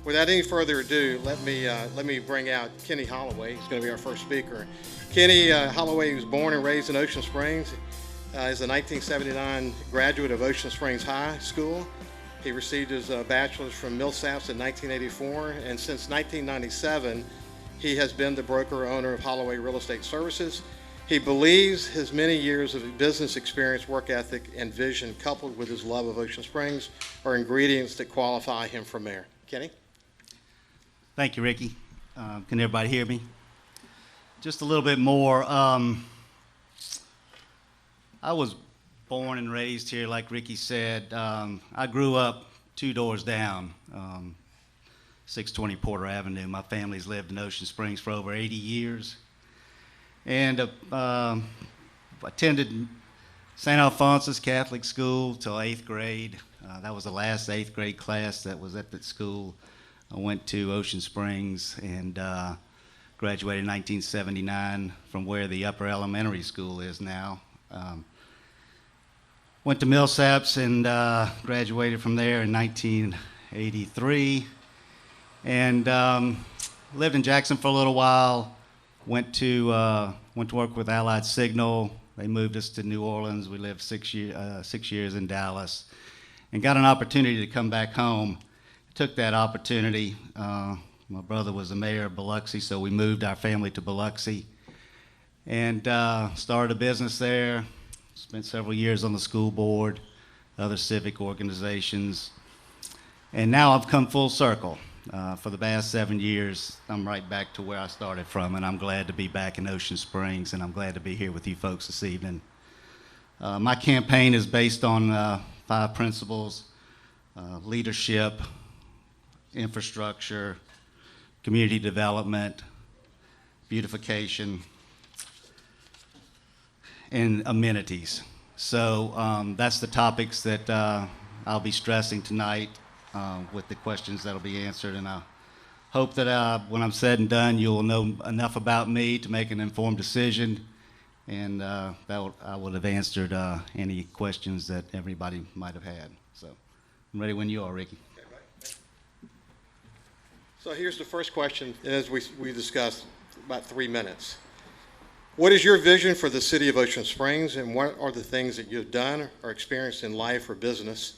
Without any further ado, let me bring out Kenny Holloway. He's going to be our first speaker. Kenny Holloway was born and raised in Ocean Springs. Is a 1979 graduate of Ocean Springs High School. He received his bachelor's from Millsaps in 1984, and since 1997, he has been the broker-owner of Holloway Real Estate Services. He believes his many years of business experience, work ethic, and vision, coupled with his love of Ocean Springs, are ingredients that qualify him for mayor. Kenny? Thank you, Ricky. Can everybody hear me? Just a little bit more. I was born and raised here, like Ricky said. I grew up 2 doors down, 620 Porter Avenue. My family's lived in Ocean Springs for over 80 years. And attended St. Alphonsus Catholic School till 8th grade. That was the last 8th grade class that was at that school. I went to Ocean Springs and graduated in 1979 from where the upper elementary school is now. Went to Millsaps and graduated from there in 1983, and lived in Jackson for a little while. Went to work with Allied Signal. They moved us to New Orleans. We lived 6 years in Dallas, and got an opportunity to come back home. Took that opportunity. My brother was the mayor of Biloxi, so we moved our family to Biloxi, and started a business there. Spent several years on the school board, other civic organizations, and now I've come full circle. For the past 7 years, I'm right back to where I started from, and I'm glad to be back in Ocean Springs, and I'm glad to be here with you folks this evening. My campaign is based on 5 principles: leadership, infrastructure, community development, beautification, and amenities. So that's the topics that I'll be stressing tonight with the questions that'll be answered, and I hope that when I'm said and done, you'll know enough about me to make an informed decision, and I would have answered any questions that everybody might have had. So I'm ready when you are, Ricky. Okay, right. So here's the first question, and as we discussed, about 3 minutes. What is your vision for the city of Ocean Springs, and what are the things that you've done or experienced in life or business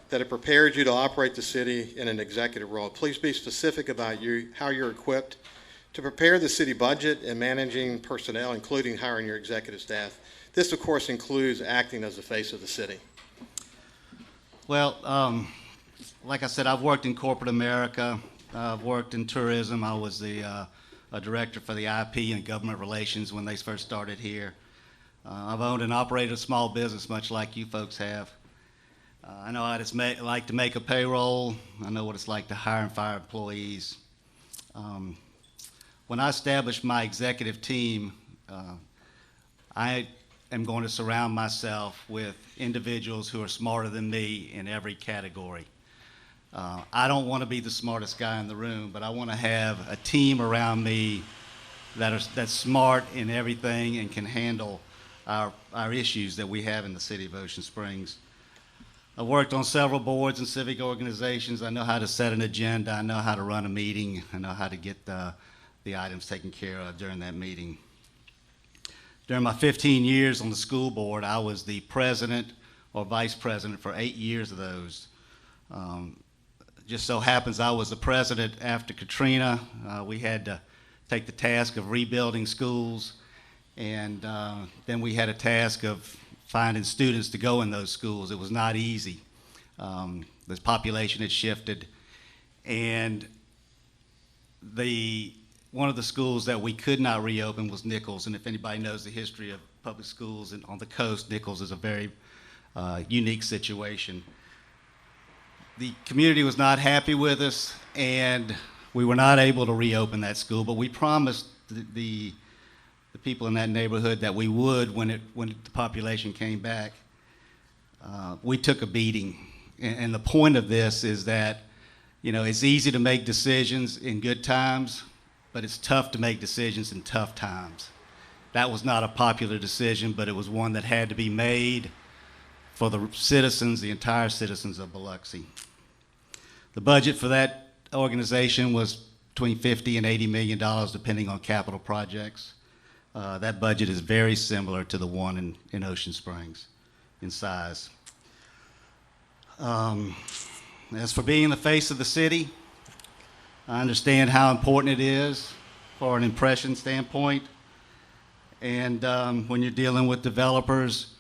that have prepared you to operate the city in an executive role? Please be specific about how you're equipped to prepare the city budget and managing personnel, including hiring your executive staff. This, of course, includes acting as the face of the city. Well, like I said, I've worked in corporate America. I've worked in tourism. I was the a director for the IP and government relations when they first started here. I've owned and operated a small business, much like you folks have. I know how it's like to make a payroll. I know what it's like to hire and fire employees. When I established my executive team, I am going to surround myself with individuals who are smarter than me in every category. I don't want to be the smartest guy in the room, but I want to have a team around me that's smart in everything and can handle our issues that we have in the city of Ocean Springs. I worked on several boards and civic organizations. I know how to set an agenda. I know how to run a meeting. I know how to get the items taken care of during that meeting. During my 15 years on the school board, I was the president or vice president for 8 years of those. Just so happens I was the president after Katrina. We had to take the task of rebuilding schools, and then we had a task of finding students to go in those schools. It was not easy. The population had shifted, and one of the schools that we could not reopen was Nichols. And if anybody knows the history of public schools on the coast, Nichols is a very unique situation. The community was not happy with us, and we were not able to reopen that school, but we promised the people in that neighborhood that we would when the population came back. We took a beating, and the point of this is that, you know, it's easy to make decisions in good times, but it's tough to make decisions in tough times. That was not a popular decision, but it was one that had to be made for the citizens, the entire citizens of Biloxi. The budget for that organization was between $50 and $80 million, depending on capital projects. That budget is very similar to the one in Ocean Springs in size. As for being the face of the city, I understand how important it is for an impression standpoint. And when you're dealing with developers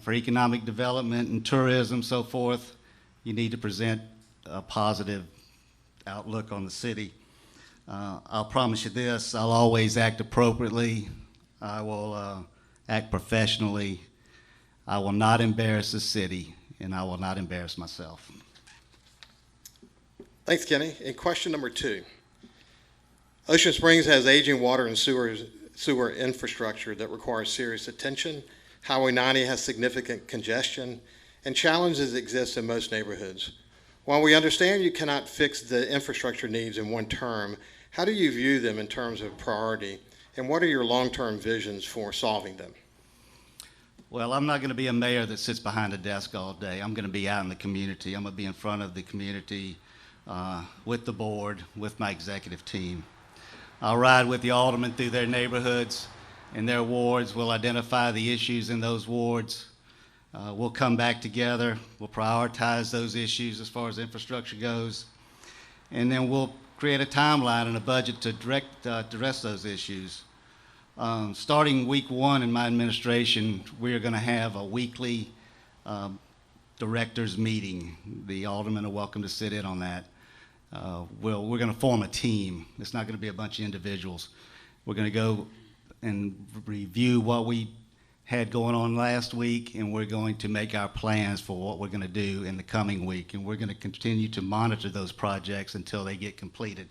for economic development and tourism, so forth, you need to present a positive outlook on the city. I'll promise you this, I'll always act appropriately. I will act professionally. I will not embarrass the city, and I will not embarrass myself. Thanks, Kenny. And question number 2. Ocean Springs has aging water and sewer infrastructure that requires serious attention. Highway 90 has significant congestion, and challenges exist in most neighborhoods. While we understand you cannot fix the infrastructure needs in one term, how do you view them in terms of priority, and what are your long-term visions for solving them? Well, I'm not going to be a mayor that sits behind a desk all day. I'm going to be out in the community. I'm going to be in front of the community with the board, with my executive team. I'll ride with the aldermen through their neighborhoods and their wards. We'll identify the issues in those wards. We'll come back together. We'll prioritize those issues as far as infrastructure goes. And then we'll create a timeline and a budget to address those issues. Starting week 1 in my administration, we are going to have a weekly directors meeting. The aldermen are welcome to sit in on that. We're going to form a team. It's not going to be a bunch of individuals. We're going to go and review what we had going on last week, and we're going to make our plans for what we're going to do in the coming week, and we're going to continue to monitor those projects until they get completed.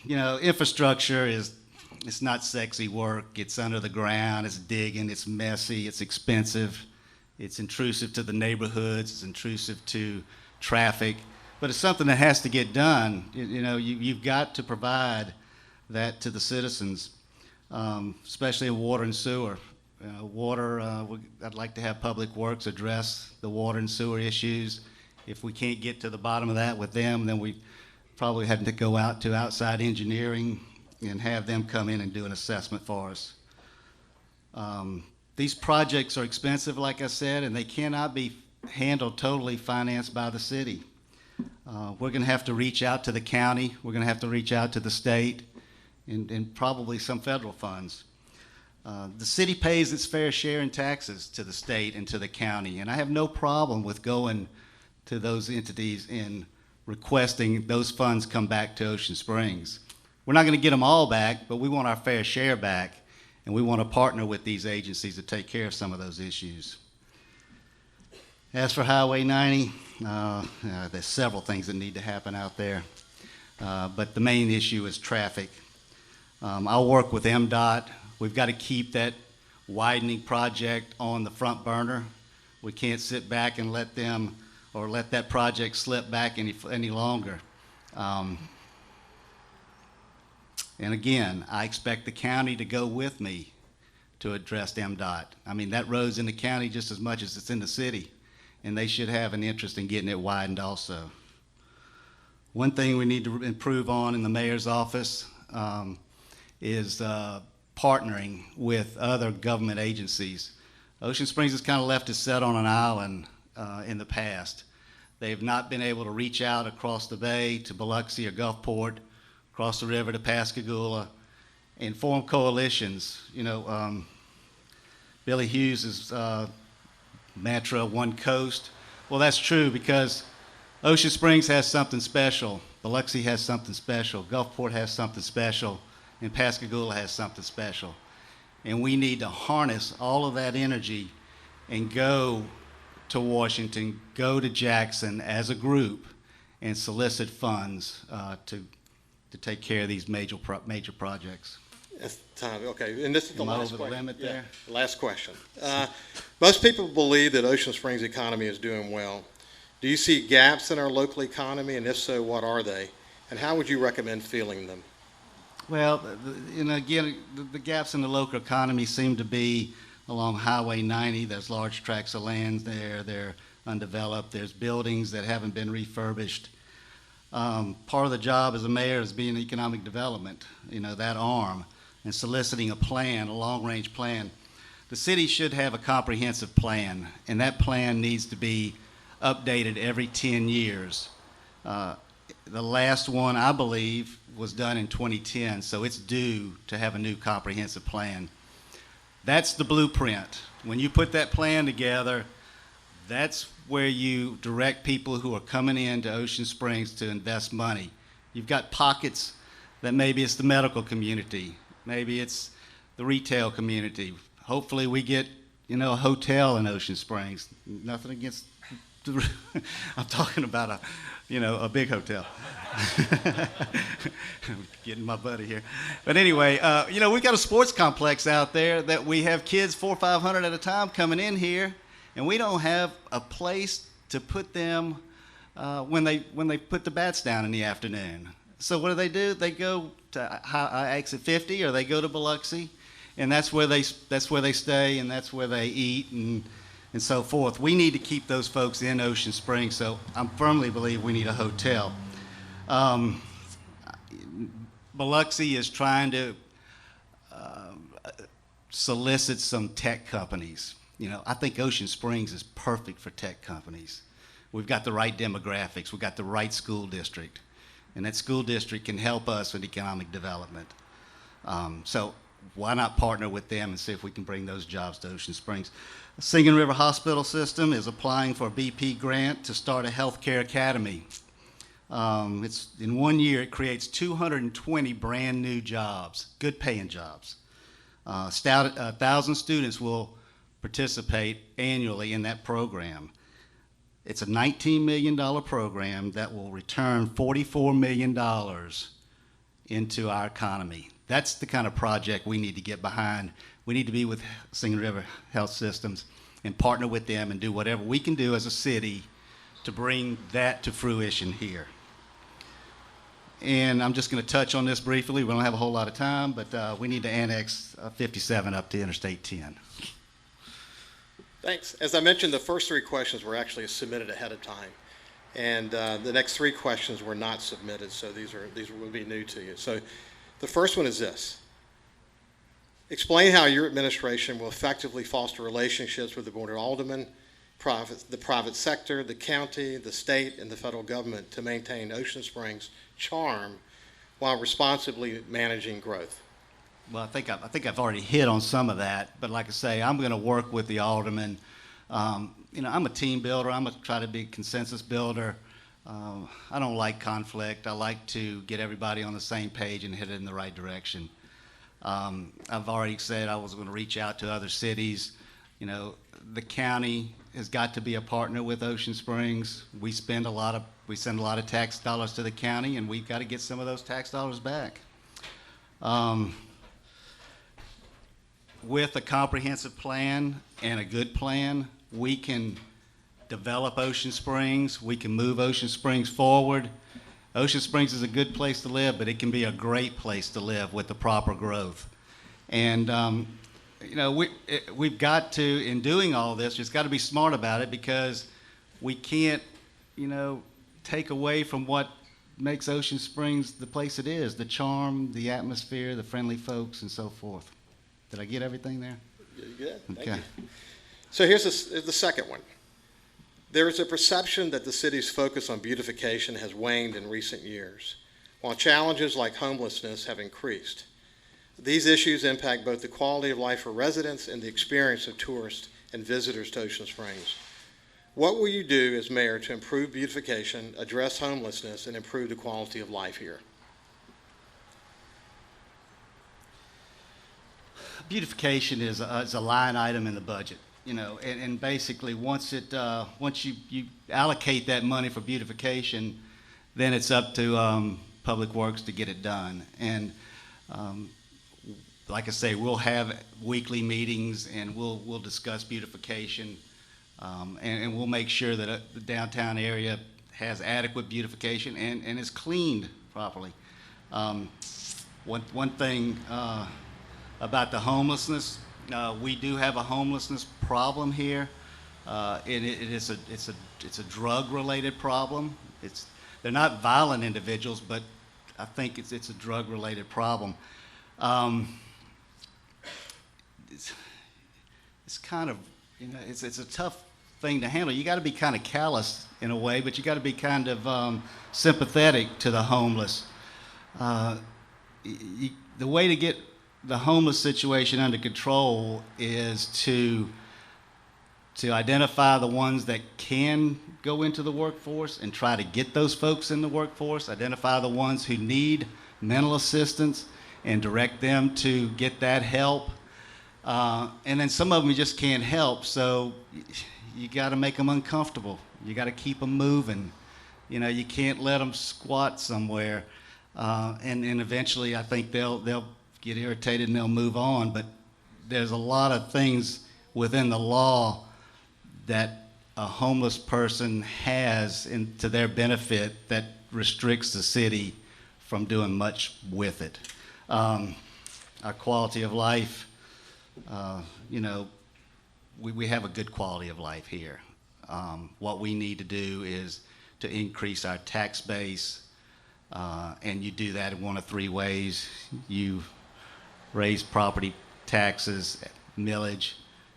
Infrastructure it's not sexy work. It's under the ground, it's digging, it's messy, it's expensive, it's intrusive to the neighborhoods, it's intrusive to traffic, but it's something that has to get done. You've got to provide that to the citizens. Especially in water and sewer. I'd like to have Public Works address the water and sewer issues. If we can't get to the bottom of that with them, then we probably have to go out to outside engineering and have them come in and do an assessment for us. These projects are expensive, like I said, and they cannot be handled totally financed by the city. We're going to have to reach out to the county. We're going to have to reach out to the state. And probably some federal funds. The city pays its fair share in taxes to the state and to the county, and I have no problem with going to those entities and requesting those funds come back to Ocean Springs. We're not going to get them all back, but we want our fair share back, and we want to partner with these agencies to take care of some of those issues. As for Highway 90, there's several things that need to happen out there, but the main issue is traffic. I'll work with MDOT. We've got to keep that widening project on the front burner. We can't sit back and let that project slip back any longer. And again, I expect the county to go with me to address MDOT. I mean, that road's in the county just as much as it's in the city, and they should have an interest in getting it widened also. One thing we need to improve on in the mayor's office is partnering with other government agencies. Ocean Springs has kind of left it set on an island in the past. They've not been able to reach out across the bay to Biloxi or Gulfport, across the river to Pascagoula, and form coalitions. Billy Hughes' mantra, one coast. Well, that's true because Ocean Springs has something special. Biloxi has something special. Gulfport has something special. And Pascagoula has something special. And we need to harness all of that energy and go to Washington, go to Jackson as a group and solicit funds to take care of these major projects. That's time. Okay, and this is the last question. Over the limit there? Yeah, last question. Most people believe that Ocean Springs' economy is doing well. Do you see gaps in our local economy, and if so, what are they? And how would you recommend filling them? Well, again, the gaps in the local economy seem to be along Highway 90. There's large tracts of land there. They're undeveloped. There's buildings that haven't been refurbished. Part of the job as a mayor is being economic development, that arm, and soliciting a plan, a long-range plan. The city should have a comprehensive plan, and that plan needs to be updated every 10 years. The last one, I believe, was done in 2010, so it's due to have a new comprehensive plan. That's the blueprint. When you put that plan together, that's where you direct people who are coming into Ocean Springs to invest money. You've got pockets that maybe it's the medical community, maybe it's the retail community. Hopefully we get, a hotel in Ocean Springs. Nothing against, I'm talking about a big hotel. Getting my buddy here. But anyway, we've got a sports complex out there that we have kids 400 or 500 at a time coming in here, and we don't have a place to put them when they put the bats down in the afternoon. So what do? They go to exit 50, or they go to Biloxi, and that's where they stay, and that's where they eat and so forth. We need to keep those folks in Ocean Springs, so I firmly believe we need a hotel. Biloxi is trying to solicit some tech companies. I think Ocean Springs is perfect for tech companies. We've got the right demographics, we've got the right school district, and that school district can help us with economic development. So why not partner with them and see if we can bring those jobs to Ocean Springs? Singing River Hospital System is applying for a BP grant to start a healthcare academy. It's in 1 year, it creates 220 brand new jobs, good paying jobs. 1,000 students will participate annually in that program. It's a $19 million program that will return $44 million into our economy. That's the kind of project we need to get behind. We need to be with Singing River Health Systems and partner with them and do whatever we can do as a city to bring that to fruition here. And I'm just going to touch on this briefly. We don't have a whole lot of time, but we need to annex 57 up to Interstate 10. Thanks. As I mentioned, the first three questions were actually submitted ahead of time, and the next three questions were not submitted, so these will be new to you. So the first one is this. Explain how your administration will effectively foster relationships with the Board of Aldermen, the private sector, the county, the state, and the federal government to maintain Ocean Springs' charm while responsibly managing growth. Well, I think I've already hit on some of that, but like I say, I'm going to work with the aldermen. I'm a team builder. I'm going to try to be a consensus builder. I don't like conflict. I like to get everybody on the same page and hit it in the right direction. I've already said I was going to reach out to other cities. The county has got to be a partner with Ocean Springs. We send a lot of tax dollars to the county, and we've got to get some of those tax dollars back. With a comprehensive plan and a good plan, we can develop Ocean Springs. We can move Ocean Springs forward. Ocean Springs is a good place to live, but it can be a great place to live with the proper growth. And we've got to, in doing all this, just got to be smart about it, because we can't, take away from what makes Ocean Springs the place it is, the charm, the atmosphere, the friendly folks, and so forth. Did I get everything there? You good. Okay. Thank you. So here's the second one. There is a perception that the city's focus on beautification has waned in recent years, while challenges like homelessness have increased. These issues impact both the quality of life for residents and the experience of tourists and visitors to Ocean Springs. What will you do as mayor to improve beautification, address homelessness, and improve the quality of life here? Beautification is a line item in the budget, and basically once you allocate that money for beautification, then it's up to Public Works to get it done. And like I say, we'll have weekly meetings, and we'll discuss beautification, and we'll make sure that the downtown area has adequate beautification and is cleaned properly. One thing about the homelessness, we do have a homelessness problem here, and it's a drug-related problem. they're not violent individuals, but I think it's a drug-related problem. It's kind of, it's a tough thing to handle. You got to be kind of callous in a way, but you got to be kind of sympathetic to the homeless. The way to get the homeless situation under control is to identify the ones that can go into the workforce and try to get those folks in the workforce, identify the ones who need mental assistance and direct them to get that help. And then some of them you just can't help, so you got to make them uncomfortable. You got to keep them moving. You can't let them squat somewhere. And eventually I think they'll get irritated and they'll move on. But there's a lot of things within the law that a homeless person has to their benefit that restricts the city from doing much with it. Our quality of life, we have a good quality of life here. What we need to do is to increase our tax base, and you do that in one of three ways. You raise property taxes, millage,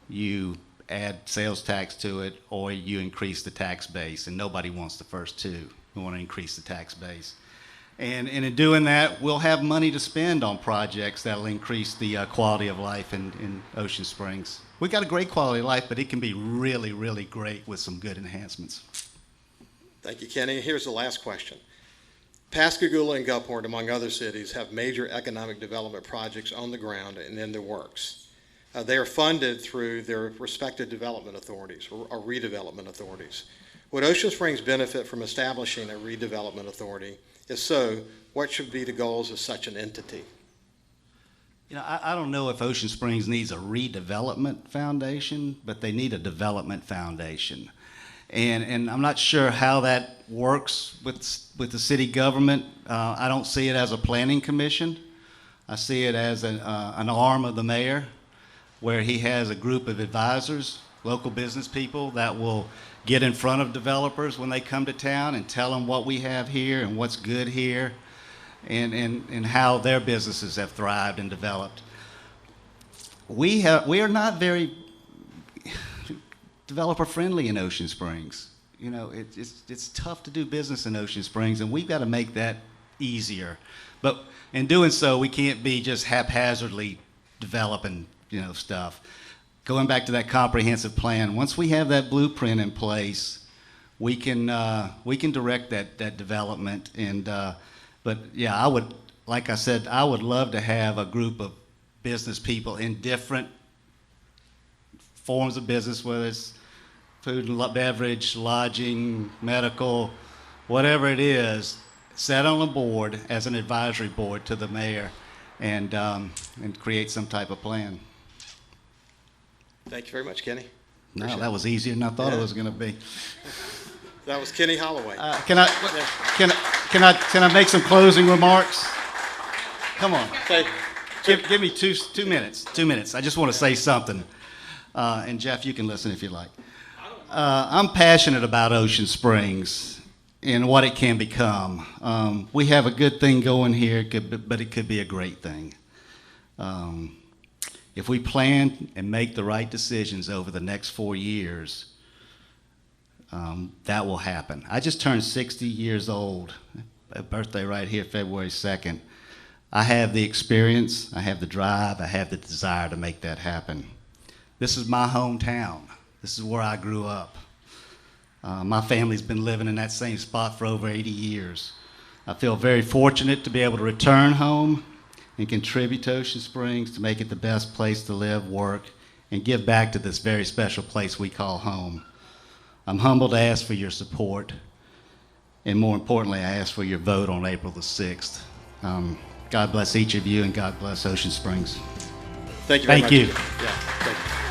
you add sales tax to it, or you increase the tax base, and nobody wants the first two. We want to increase the tax base. And in doing that, we'll have money to spend on projects that'll increase the quality of life in Ocean Springs. We've got a great quality of life, but it can be really, really great with some good enhancements. Thank you, Kenny. Here's the last question. Pascagoula and Gulfport, among other cities, have major economic development projects on the ground and in the works. They are funded through their respective development authorities or redevelopment authorities. Would Ocean Springs benefit from establishing a redevelopment authority? If so, what should be the goals of such an entity? I don't know if Ocean Springs needs a redevelopment foundation, but they need a development foundation. And I'm not sure how that works with the city government. I don't see it as a planning commission. I see it as an arm of the mayor, where he has a group of advisors, local business people that will get in front of developers when they come to town and tell them what we have here and what's good here and how their businesses have thrived and developed. We are not very developer friendly in Ocean Springs. It's tough to do business in Ocean Springs, and we've got to make that easier. But in doing so, we can't be just haphazardly developing stuff. Going back to that comprehensive plan, once we have that blueprint in place, we can direct that development. But yeah, like I said, I would love to have a group of business people in different forms of business, whether it's food and beverage, lodging, medical, whatever it is, set on a board as an advisory board to the mayor and create some type of plan. Thank you very much, Kenny. No, that was easier than I thought it was going to be. That was Kenny Holloway. Can I make some closing remarks? Come on. Okay. Give me two minutes. 2 minutes. I just want to say something. And Jeff, you can listen if you like. I'm passionate about Ocean Springs and what it can become. We have a good thing going here, but it could be a great thing. If we plan and make the right decisions over the next 4 years, that will happen. I just turned 60 years old, a birthday right here, February 2nd. I have the experience, I have the drive, I have the desire to make that happen. This is my hometown. This is where I grew up. My family's been living in that same spot for over 80 years. I feel very fortunate to be able to return home and contribute to Ocean Springs to make it the best place to live, work, and give back to this very special place we call home. I'm humbled to ask for your support, and more importantly, I ask for your vote on April the 6th. God bless each of you, and God bless Ocean Springs. Thank you very much. Thank you. Yeah, thank you.